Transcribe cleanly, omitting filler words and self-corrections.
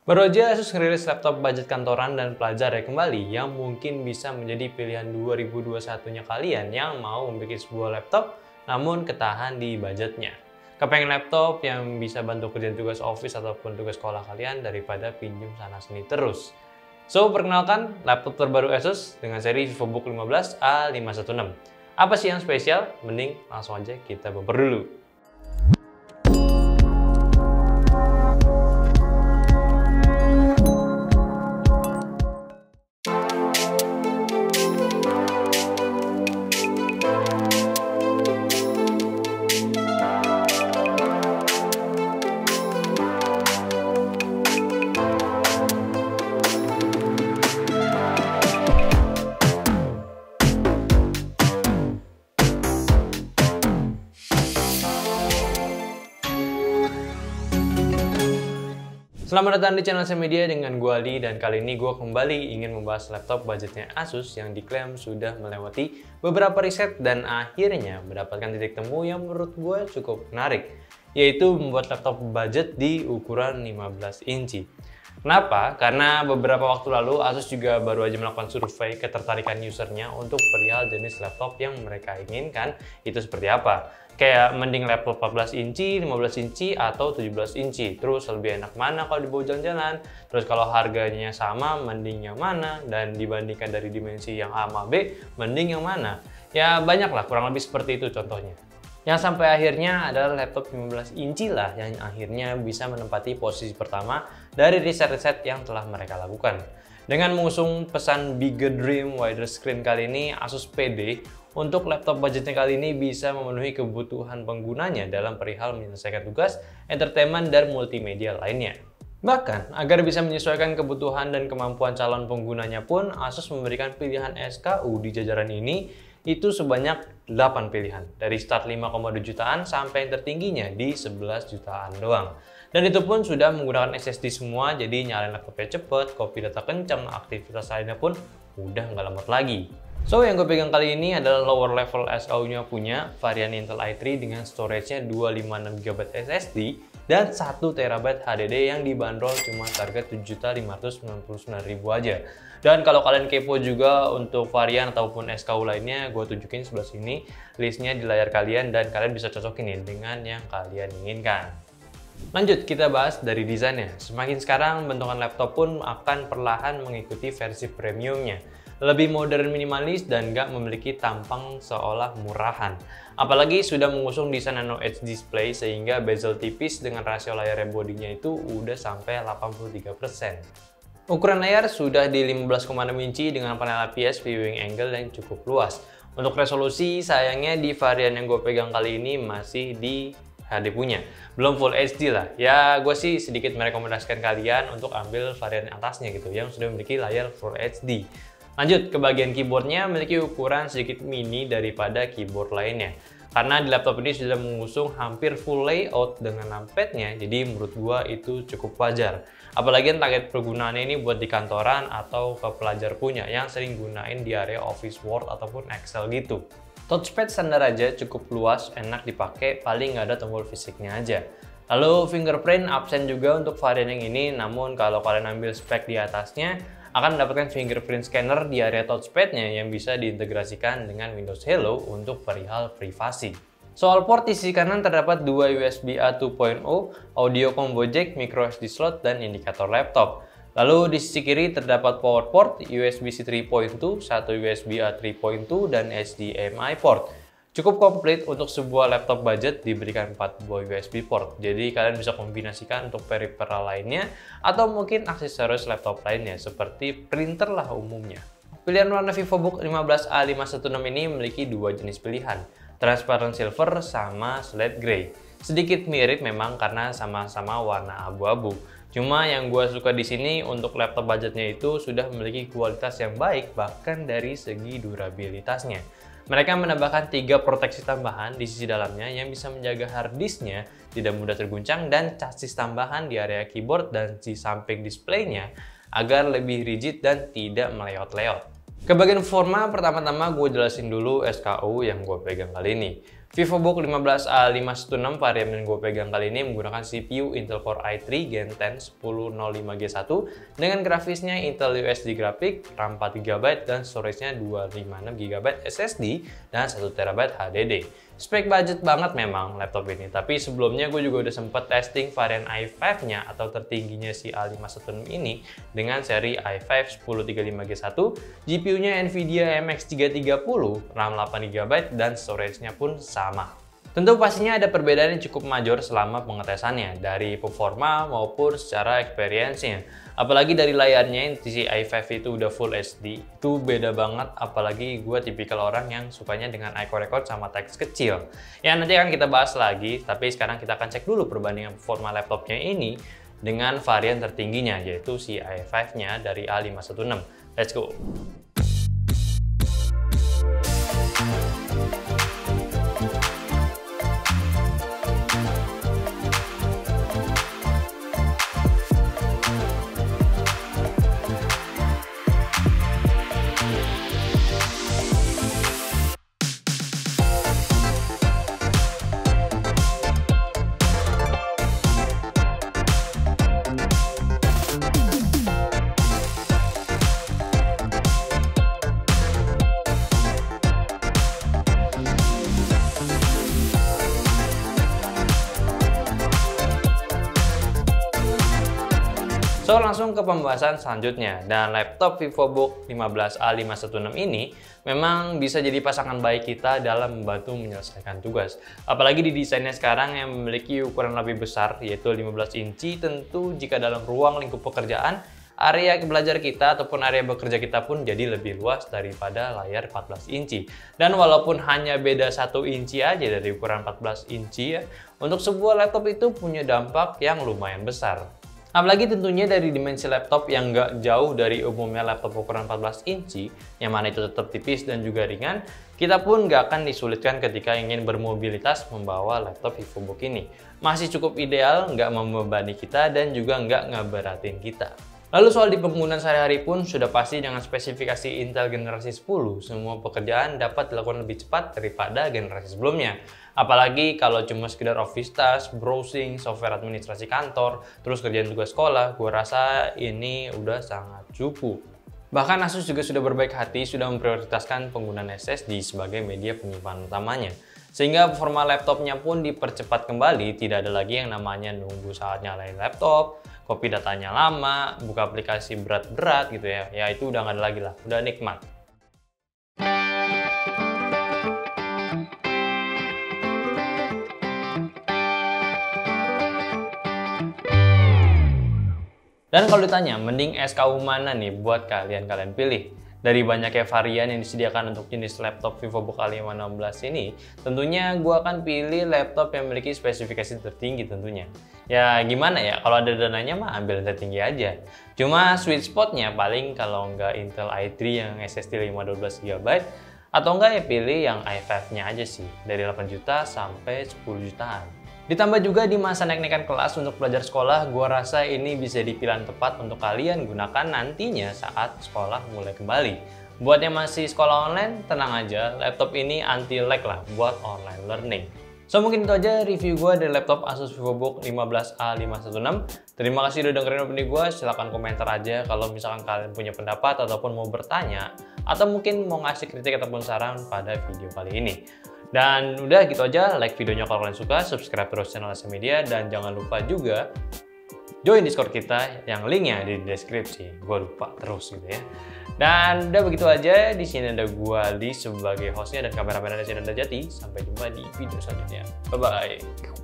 Baru aja Asus ngerilis laptop budget kantoran dan pelajar ya kembali yang mungkin bisa menjadi pilihan 2021-nya kalian yang mau memiliki sebuah laptop namun ketahan di budgetnya. Kepengen laptop yang bisa bantu kerjaan tugas office ataupun tugas sekolah kalian daripada pinjam sana sini terus. So, perkenalkan laptop terbaru Asus dengan seri VivoBook 15 A516. Apa sih yang spesial? Mending langsung aja kita bumper dulu. Selamat datang di channel Semedia dengan gue Ali, dan kali ini gue kembali ingin membahas laptop budgetnya Asus yang diklaim sudah melewati beberapa riset dan akhirnya mendapatkan titik temu yang menurut gue cukup menarik, yaitu membuat laptop budget di ukuran 15 inci. Kenapa? Karena beberapa waktu lalu Asus juga baru aja melakukan survei ketertarikan usernya untuk perihal jenis laptop yang mereka inginkan itu seperti apa. Kayak mending laptop 14 inci, 15 inci, atau 17 inci. Terus lebih enak mana kalau dibawa jalan-jalan. Terus kalau harganya sama, mending yang mana. Dan dibandingkan dari dimensi yang A sama B, mending yang mana. Ya banyak lah, kurang lebih seperti itu contohnya. Yang sampai akhirnya adalah laptop 15 inci lah yang akhirnya bisa menempati posisi pertama dari riset-riset yang telah mereka lakukan. Dengan mengusung pesan Bigger Dream Wider Screen kali ini, Asus pede untuk laptop budgetnya kali ini bisa memenuhi kebutuhan penggunanya dalam perihal menyelesaikan tugas, entertainment, dan multimedia lainnya. Bahkan, agar bisa menyesuaikan kebutuhan dan kemampuan calon penggunanya pun, Asus memberikan pilihan SKU di jajaran ini itu sebanyak 8 pilihan, dari start 5,2 jutaan sampai yang tertingginya di 11 jutaan doang. Dan itu pun sudah menggunakan SSD semua, jadi nyalain laptopnya cepet, copy data kencang, aktivitas lainnya pun udah nggak lemot lagi. So, yang gue pegang kali ini adalah lower level SKU-nya punya varian Intel i3 dengan storage-nya 256GB SSD dan 1TB HDD yang dibanderol cuma harga 7.599.000 aja. Dan kalau kalian kepo juga untuk varian ataupun SKU lainnya, gue tunjukin sebelah sini listnya di layar kalian dan kalian bisa cocokin nih dengan yang kalian inginkan. Lanjut, kita bahas dari desainnya. Semakin sekarang, bentukan laptop pun akan perlahan mengikuti versi premiumnya. Lebih modern, minimalis, dan nggak memiliki tampang seolah murahan. Apalagi sudah mengusung desain Nano Edge display sehingga bezel tipis dengan rasio layar bodinya itu udah sampai 83%. Ukuran layar sudah di 15,6 inci dengan panel IPS viewing angle yang cukup luas. Untuk resolusi, sayangnya di varian yang gue pegang kali ini masih di HD punya, belum Full HD lah. Ya, gue sih sedikit merekomendasikan kalian untuk ambil varian atasnya gitu, yang sudah memiliki layar Full HD. Lanjut ke bagian keyboardnya, memiliki ukuran sedikit mini daripada keyboard lainnya. Karena di laptop ini sudah mengusung hampir full layout dengan numpadnya, jadi menurut gua itu cukup wajar. Apalagi target pergunaannya ini buat di kantoran atau ke pelajar punya yang sering gunain di area Office Word ataupun Excel gitu. Touchpad standar aja cukup luas, enak dipakai, paling nggak ada tombol fisiknya aja. Lalu fingerprint absen juga untuk varian yang ini, namun kalau kalian ambil spek di atasnya, akan mendapatkan fingerprint scanner di area touchpadnya yang bisa diintegrasikan dengan Windows Hello untuk perihal privasi. Soal port, di sisi kanan terdapat dua USB-A 2.0, audio combo jack, micro SD slot, dan indikator laptop. Lalu di sisi kiri terdapat power port, USB-C 3.2, satu USB-A 3.2, dan HDMI port. Cukup komplit untuk sebuah laptop budget, diberikan 4 buah USB port. Jadi kalian bisa kombinasikan untuk peripheral lainnya atau mungkin aksesoris laptop lainnya seperti printer lah umumnya. Pilihan warna VivoBook 15 A516 ini memiliki dua jenis pilihan, transparent silver sama slate gray. Sedikit mirip memang karena sama-sama warna abu-abu. Cuma yang gue suka di sini untuk laptop budgetnya itu sudah memiliki kualitas yang baik bahkan dari segi durabilitasnya. Mereka menambahkan 3 proteksi tambahan di sisi dalamnya yang bisa menjaga hard disknya tidak mudah terguncang dan chassis tambahan di area keyboard dan di samping displaynya agar lebih rigid dan tidak meleot-leot. Ke bagian forma, pertama-tama gue jelasin dulu SKU yang gue pegang kali ini. VivoBook 15A516 varian yang gue pegang kali ini menggunakan CPU Intel Core i3 Gen 10 1005G1 dengan grafisnya Intel USD Graphic, RAM 4GB dan storage-nya 256GB SSD dan 1TB HDD. Spek budget banget memang laptop ini, tapi sebelumnya gue juga udah sempet testing varian i5-nya atau tertingginya si A516 ini dengan seri i5 1035G1, GPU-nya Nvidia MX 330, RAM 8GB dan storage-nya pun sama. Tentu pastinya ada perbedaan yang cukup major selama pengetesannya, dari performa maupun secara experience-nya. Apalagi dari layarnya, si i5 itu udah Full HD, itu beda banget, apalagi gue tipikal orang yang sukanya dengan icon record sama teks kecil. Ya nanti akan kita bahas lagi, tapi sekarang kita akan cek dulu perbandingan performa laptopnya ini dengan varian tertingginya, yaitu si i5-nya dari A516. Let's go! So langsung ke pembahasan selanjutnya, dan laptop VivoBook 15A516 ini memang bisa jadi pasangan baik kita dalam membantu menyelesaikan tugas. Apalagi di desainnya sekarang yang memiliki ukuran lebih besar yaitu 15 inci, tentu jika dalam ruang lingkup pekerjaan, area belajar kita ataupun area bekerja kita pun jadi lebih luas daripada layar 14 inci. Dan walaupun hanya beda 1 inci aja dari ukuran 14 inci ya, untuk sebuah laptop itu punya dampak yang lumayan besar. Apalagi tentunya dari dimensi laptop yang nggak jauh dari umumnya laptop ukuran 14 inci, yang mana itu tetap tipis dan juga ringan, kita pun nggak akan disulitkan ketika ingin bermobilitas membawa laptop VivoBook ini. Masih cukup ideal, nggak membebani kita dan juga nggak ngeberatin kita. Lalu soal di penggunaan sehari-hari pun sudah pasti dengan spesifikasi Intel generasi 10, semua pekerjaan dapat dilakukan lebih cepat daripada generasi sebelumnya. Apalagi kalau cuma sekedar office task, browsing, software administrasi kantor, terus kerjaan tugas sekolah, gua rasa ini udah sangat cukup. Bahkan Asus juga sudah berbaik hati, sudah memprioritaskan penggunaan SSD sebagai media penyimpanan utamanya. Sehingga performa laptopnya pun dipercepat kembali, tidak ada lagi yang namanya nunggu saat nyalain laptop, copy datanya lama, buka aplikasi berat-berat gitu ya. Ya itu udah nggak ada lagi lah, udah nikmat. Dan kalau ditanya, mending SKU mana nih buat kalian pilih? Dari banyaknya varian yang disediakan untuk jenis laptop VivoBook A516 ini, tentunya gue akan pilih laptop yang memiliki spesifikasi tertinggi tentunya. Ya gimana ya, kalau ada dananya mah ambil yang tertinggi aja. Cuma sweet spotnya paling kalau nggak Intel i3 yang SSD 512GB, atau enggak ya pilih yang i5-nya aja sih, dari 8 juta sampai 10 jutaan. Ditambah juga di masa naik-naikan kelas untuk belajar sekolah, gua rasa ini bisa jadi pilihan tepat untuk kalian gunakan nantinya saat sekolah mulai kembali. Buat yang masih sekolah online, tenang aja, laptop ini anti-lag lah buat online learning. So mungkin itu aja review gue dari laptop Asus VivoBook 15A516. Terima kasih udah dengerin opini gue, silahkan komentar aja kalau misalkan kalian punya pendapat ataupun mau bertanya, atau mungkin mau ngasih kritik ataupun saran pada video kali ini. Dan udah gitu aja, like videonya kalau kalian suka, subscribe terus channel SM Media, dan jangan lupa juga join Discord kita yang linknya di deskripsi. Gue lupa terus gitu ya. Dan udah begitu aja, di sini ada gue Ali sebagai hostnya dan kameramen dari sini ada Jati. Sampai jumpa di video selanjutnya. Bye bye.